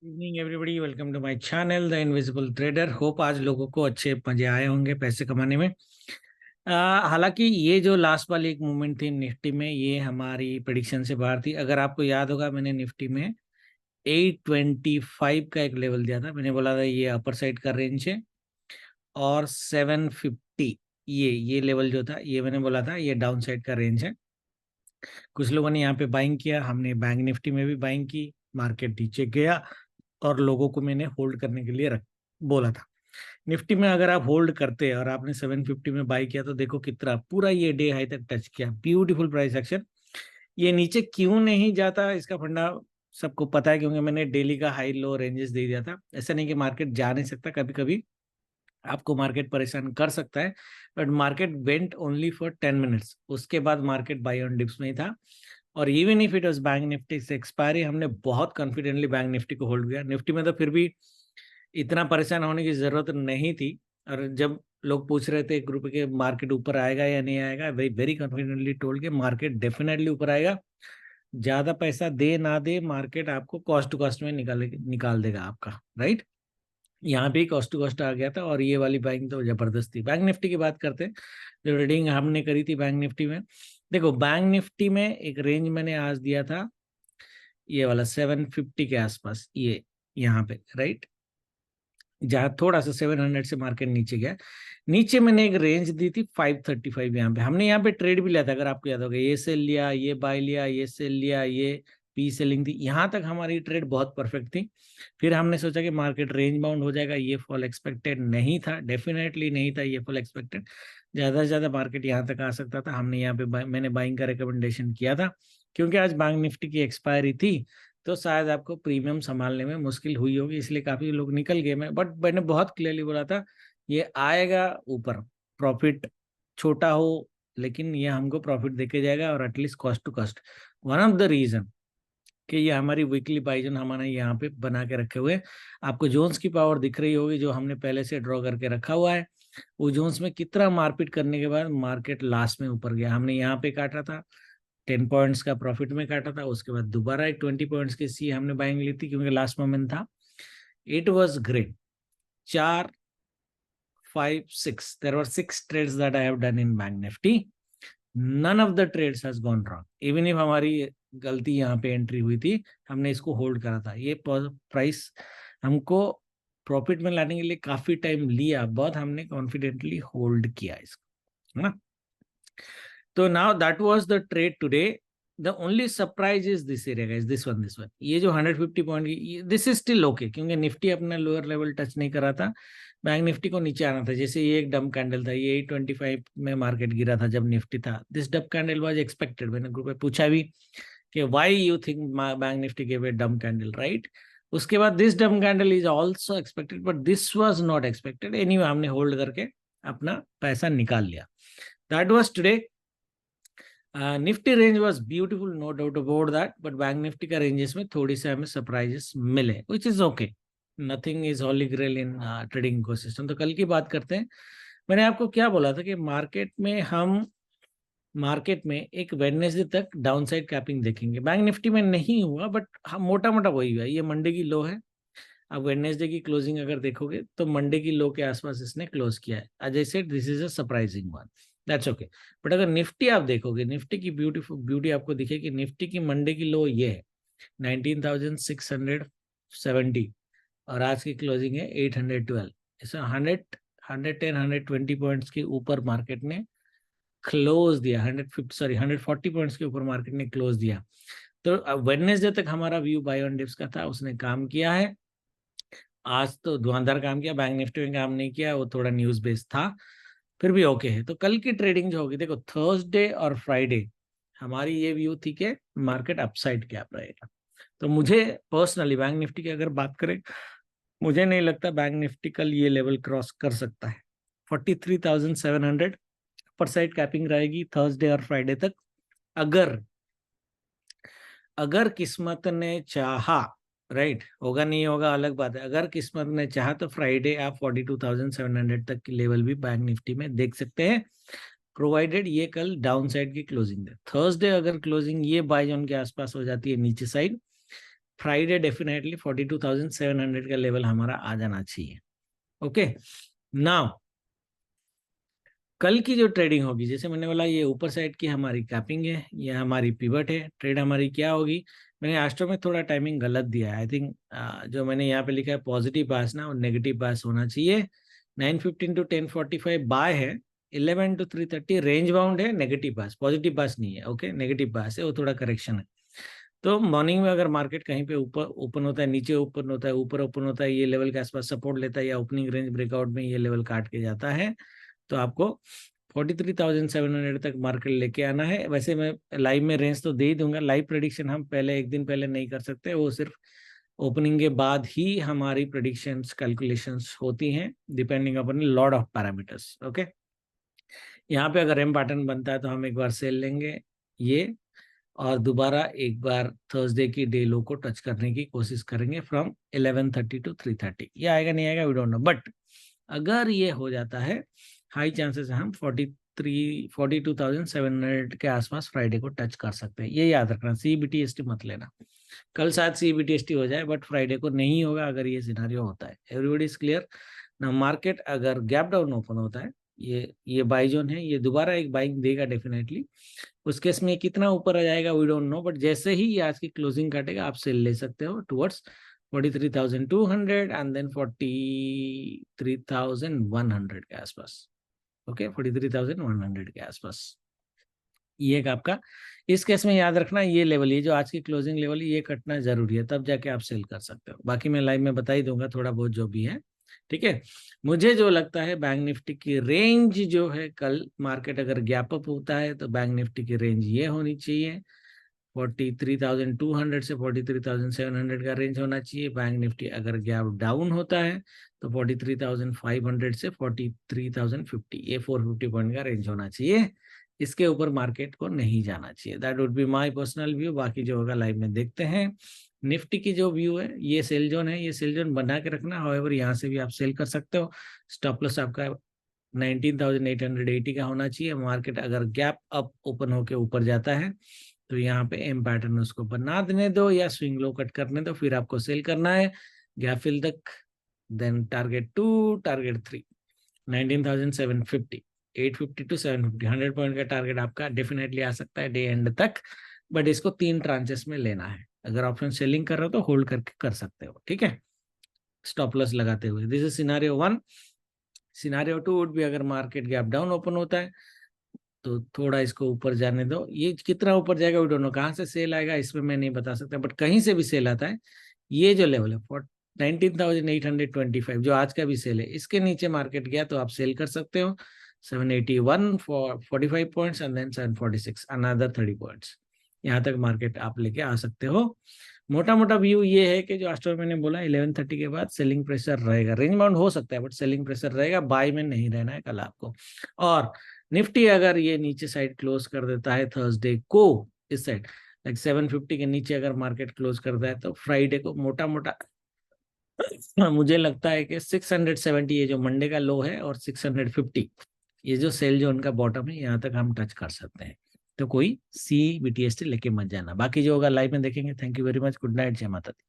Evening everybody, welcome to my channel the invisible trader. Hope आज लोगों को अच्छे मजे आए होंगे पैसे कमाने में। हालांकि ये जो लास्ट वाली एक मूवमेंट थी निफ्टी में, ये हमारी प्रेडिक्शन से बाहर थी। अगर आपको याद होगा, मैंने निफ्टी में 825 का एक लेवल दिया था। मैंने बोला था ये अपर साइड का रेंज है, और 750 ये लेवल जो था, ये मैंने बोला था ये डाउन साइड का रेंज है। कुछ लोगों ने यहाँ पे बाइंग किया, हमने बैंक निफ्टी में भी बाइंग की। मार्केट नीचे गया और लोगों को मैंने होल्ड करने के लिए रख बोला था। निफ्टी में अगर आप होल्ड करते और आपने 750 में बाई किया, तो देखो कितना पूरा ये डे हाई तक टच किया। Beautiful price action. ये नीचे क्यों नहीं जाता, इसका फंडा सबको पता है, क्योंकि मैंने डेली का हाई लो रेंजेस दे दिया था। ऐसा नहीं कि मार्केट जा नहीं सकता, कभी कभी आपको मार्केट परेशान कर सकता है, but market went only for 10 minutes. उसके बाद मार्केट बाई ऑन डिप्स में ही था। और even if it was bank Nifty से एक्सपायरी, हमने बहुत कॉन्फिडेंटली बैंक निफ्टी को होल्ड किया। निफ्टी में तो फिर भी इतना परेशान होने की जरूरत नहीं थी। और जब लोग पूछ रहे थे ग्रुप के मार्केट ऊपर आएगा या नहीं आएगा, वेरी वेरी कॉन्फिडेंटली टोल्ड के मार्केट डेफिनेटली ऊपर आएगा। ज्यादा पैसा दे ना दे, मार्केट आपको कॉस्ट टू कॉस्ट में निकाल देगा आपका, राइट। यहाँ पे कॉस्ट टू कॉस्ट आ गया था, और ये वाली बाइंग तो जबरदस्त थी। बैंक निफ्टी की बात करते हैं, जो रीडिंग हमने करी थी बैंक निफ्टी में। देखो, बैंक निफ्टी में एक रेंज मैंने आज दिया था, ये वाला 750 के आसपास, ये यहाँ पे, राइट। जहाँ थोड़ा सा 700 से मार्केट नीचे गया, नीचे मैंने एक रेंज दी थी 535। यहाँ पे हमने यहाँ पे ट्रेड भी लिया था, अगर आपको याद होगा। ये सेल लिया, ये बाय लिया, ये सेल लिया, ये पी सेलिंग थी। यहाँ तक हमारी ट्रेड बहुत परफेक्ट थी। फिर हमने सोचा कि मार्केट रेंज बाउंड हो जाएगा। ये फॉल एक्सपेक्टेड नहीं था, डेफिनेटली नहीं था ये फॉल एक्सपेक्टेड। ज्यादा से ज्यादा मार्केट यहाँ तक आ सकता था। हमने यहाँ पे मैंने बाइंग का रिकमेंडेशन किया था, क्योंकि आज बैंक निफ्टी की एक्सपायरी थी, तो शायद आपको प्रीमियम संभालने में मुश्किल हुई होगी, इसलिए काफी लोग निकल गए। बट मैंने बहुत क्लियरली बोला था ये आएगा ऊपर, प्रॉफिट छोटा हो लेकिन ये हमको प्रॉफिट देके जाएगा, और at least cost to cost. One of the reason कि ये हमारी वीकली बाइजन हमारे यहाँ पे बना के रखे हुए। आपको जोन्स की पावर दिख रही होगी, जो हमने पहले से ड्रॉ करके रखा हुआ है। वो जोन्स में कितना मारपीट करने के बाद मार्केट लास्ट में ऊपर गया। हमने यहाँ पे काटा था 10 पॉइंट्स का प्रॉफिट में काटा था। उसके बाद दोबारा एक 20 पॉइंट्स की सी हमने बाइंग ली थी, क्योंकि लास्ट मोमेंट था। It was great. 4, 5, 6, there were 6 trades that I have done in Bank Nifty. None of the trades has gone wrong. Even if हमारी गलती यहाँ पे एंट्री हुई थी, हमने इसको होल्ड करा था। ये प्राइस हमको प्रॉफिट में लाने के लिए काफी टाइम लिया, बहुत हमने कॉन्फिडेंटली होल्ड किया इसको, है ना। तो now that was the trade today. The only surprise is this area guys, this one. ये जो 150 पॉइंट की, दिस इज स्टिल ओके, क्योंकि निफ्टी अपना लोअर लेवल टच नहीं करा था। बैंक निफ्टी को नीचे आना था। जैसे ये एक डम कैंडल था, ये 825 में मार्केट गिरा था जब निफ्टी था। This dumb candle was expected. मैंने ग्रुप में पूछा भी कि why you think Bank Nifty give a dumb candle, right. उसके बाद this dumb candle is also expected, but this was not expected. Anyway हमने होल्ड करके अपना पैसा निकाल लिया। That was today. Nifty range was beautiful, no doubt about that, but Bank Nifty का ranges में थोड़ी से हमें सरप्राइजेस मिले, which is okay. Nothing is holy grail in trading ecosystem. तो कल की बात करते हैं। मैंने आपको क्या बोला था कि मार्केट में एक वेडनेसडे तक डाउनसाइड कैपिंग देखेंगे। बैंक निफ्टी में नहीं हुआ, बट हम मोटा मोटा वही हुआ। ये मंडे की लो है। अब वेडनेसडे की क्लोजिंग अगर देखोगे, तो मंडे की लो के आसपास इसने क्लोज किया है। As I said, this is a surprising one, that's okay. But अगर निफ्टी आप देखोगे, निफ्टी की ब्यूटी आपको दिखेगी। निफ्टी की मंडे की लो ये है 19,670, और आज की क्लोजिंग है 812। ऐसा 110 120 पॉइंट्स के ऊपर मार्केट ने क्लोज दिया। 140 पॉइंट्स के ऊपर मार्केट ने क्लोज दिया। तो वेडनेसडे तक हमारा व्यू बाय ऑन डिप्स का था, उसने काम किया है। आज तो धुआंधार काम किया, बैंक निफ्टी में काम नहीं किया, वो थोड़ा न्यूज बेस्ड था, फिर भी ओके है। तो कल की ट्रेडिंग जो होगी, देखो थर्सडे और फ्राइडे हमारी ये व्यू थी कि मार्केट अपसाइड कैप रहेगा। तो मुझे पर्सनली बैंक निफ्टी की अगर बात करें, मुझे नहीं लगता बैंक निफ्टी कल ये लेवल क्रॉस कर सकता है। 43,700 पर साइड कैपिंग रहेगी थर्सडे और फ्राइडे तक। अगर अगर किस्मत ने चाहा, राइट, होगा नहीं होगा अलग बात है। अगर किस्मत ने चाहा तो फ्राइडे आप 42,700 तक की लेवल भी बैंक निफ्टी में देख सकते हैं, प्रोवाइडेड ये कल डाउन साइड की क्लोजिंग दे। थर्सडे अगर क्लोजिंग ये बाय जोन के आसपास हो जाती है नीचे साइड, फ्राइडे डेफिनेटली 42,700 का लेवल हमारा आ जाना चाहिए। ओके, नाउ कल की जो ट्रेडिंग होगी, जैसे मैंने बोला ये ऊपर साइड की हमारी कैपिंग है, ये हमारी पिवट है, ट्रेड हमारी क्या होगी। मैंने एस्ट्रो में थोड़ा टाइमिंग गलत दिया है, आई थिंक जो मैंने यहाँ पे लिखा है पॉजिटिव बायस ना, और नेगेटिव बायस होना चाहिए। 9:15 to 10:45 बाय है, 11 to 3:30 रेंज बाउंड है, नेगेटिव बायस, पॉजिटिव बायस नहीं है। ओके, नेगेटिव बायस है, वो थोड़ा करेक्शन है। तो मॉर्निंग में अगर मार्केट कहीं पे ऊपर ओपन होता है, नीचे ओपन होता है, ऊपर ओपन होता है, ये लेवल के आसपास सपोर्ट लेता है, या ओपनिंग रेंज ब्रेकआउट में ये लेवल काट के जाता है, तो आपको 43,700 तक मार्केट लेके आना है। वैसे मैं लाइव में रेंज तो दे ही दूंगा, लाइव प्रेडिक्शन हम पहले एक दिन पहले नहीं कर सकते, वो सिर्फ ओपनिंग के बाद ही हमारी प्रेडिक्शंस कैलकुलेशंस होती हैं, depending upon lot of parameters. Okay, यहाँ पे अगर एम पैटर्न बनता है तो हम एक बार सेल लेंगे ये, और दोबारा एक बार थर्सडे की डे लो को टच करने की कोशिश करेंगे फ्रॉम 11:30 to 3:30। ये आएगा नहीं आएगा वी डोंट नो, बट अगर ये हो जाता है, हाई चांसेस है हम 42,700 के आसपास फ्राइडे को टच कर सकते हैं। ये याद रखना, CBTST मत लेना, कल शायद CBTST हो जाए बट फ्राइडे को नहीं होगा अगर ये सिनारियो होता है। एवरीबॉडी इज क्लियर ना। मार्केट अगर गैप डाउन ओपन होता है, ये बाई जोन है, ये दोबारा एक बाइंग देगा डेफिनेटली। उस केस में कितना ऊपर आ जाएगा वी डोंट नो, बट जैसे ही ये आज की क्लोजिंग काटेगा आप सेल ले सकते हो टुवर्ड्स 43,200 एंड देन 43,100 के आसपास। ओके, 43,100 के आसपास ये एक आपका, इस केस में याद रखना ये लेवल, ये जो आज की क्लोजिंग लेवल है, ये कटना जरूरी है, तब जाके आप सेल कर सकते हो। बाकी मैं लाइव में बता ही दूंगा थोड़ा बहुत जो भी है, ठीक है। मुझे जो लगता है बैंक निफ्टी की रेंज जो है, कल मार्केट अगर गैप अप होता है तो बैंक निफ्टी की रेंज ये होनी चाहिए, 43,200 से 43,700 का रेंज होना चाहिए। बैंक निफ्टी अगर गैप डाउन होता है तो 43,500 से 43,050, ये 450 पॉइंट का रेंज होना चाहिए। इसके ऊपर मार्केट को नहीं जाना चाहिए। That would be my personal view. बाकी जो होगा लाइव में देखते हैं। निफ्टी की जो व्यू है, ये सेल जोन है, ये सेल जोन बना के रखना। हाउएवर यहाँ से भी आप सेल कर सकते हो। स्टॉप लॉस आपका 19,880 का होना चाहिए। मार्केट अगर गैप अप ओपन होके ऊपर जाता है तो यहाँ पे एम पैटर्न उसको बना देने दो या स्विंग लो कट करने दो, फिर आपको सेल करना है गैप फिल तक, then target 2 target 3 19,750, 850 to 750, 100 point का टारगेट आपका डेफिनेटली आ सकता है डे एंड तक, बट इसको 3 ट्रांचेस में लेना है। अगर ऑप्शन सेलिंग कर रहे हो तो होल्ड करके कर सकते हो, ठीक है, स्टॉप लॉस लगाते हुए। This is scenario 1। Scenario 2 would भी, अगर मार्केट गैप डाउन ओपन होता है तो थोड़ा इसको ऊपर जाने दो। ये कितना ऊपर जाएगा वी डोंट नो, कहाँ से सेल आएगा इसमें मैं नहीं बता सकता, बट कहीं से भी सेल आता है। ये जो लेवल है 19,825 जो आज का भी सेल है, इसके नीचे मार्केट गया तो आप सेल कर सकते हो। 781 for 45 points and then 746 another 30 points, यहाँ तक मार्केट आप लेके आ सकते हो। मोटा मोटा व्यू ये है कि जो आज मैंने बोला 11:30 के बाद सेलिंग प्रेशर रहेगा, रेंज बाउंड हो सकता है बट सेलिंग प्रेशर रहेगा, बाय में नहीं रहना है कल आपको। और निफ्टी अगर ये नीचे साइड क्लोज कर देता है थर्सडे को, इस साइड लाइक 750 के नीचे अगर मार्केट क्लोज करता है तो फ्राइडे को मोटा मोटा मुझे लगता है कि 670, ये जो मंडे का लो है, और 650 ये जो सेल जो उनका बॉटम है, यहाँ तक हम टच कर सकते हैं। तो कोई CBTST लेके मत जाना। बाकी जो होगा लाइव में देखेंगे। Thank you very much, good night, जय माता दी।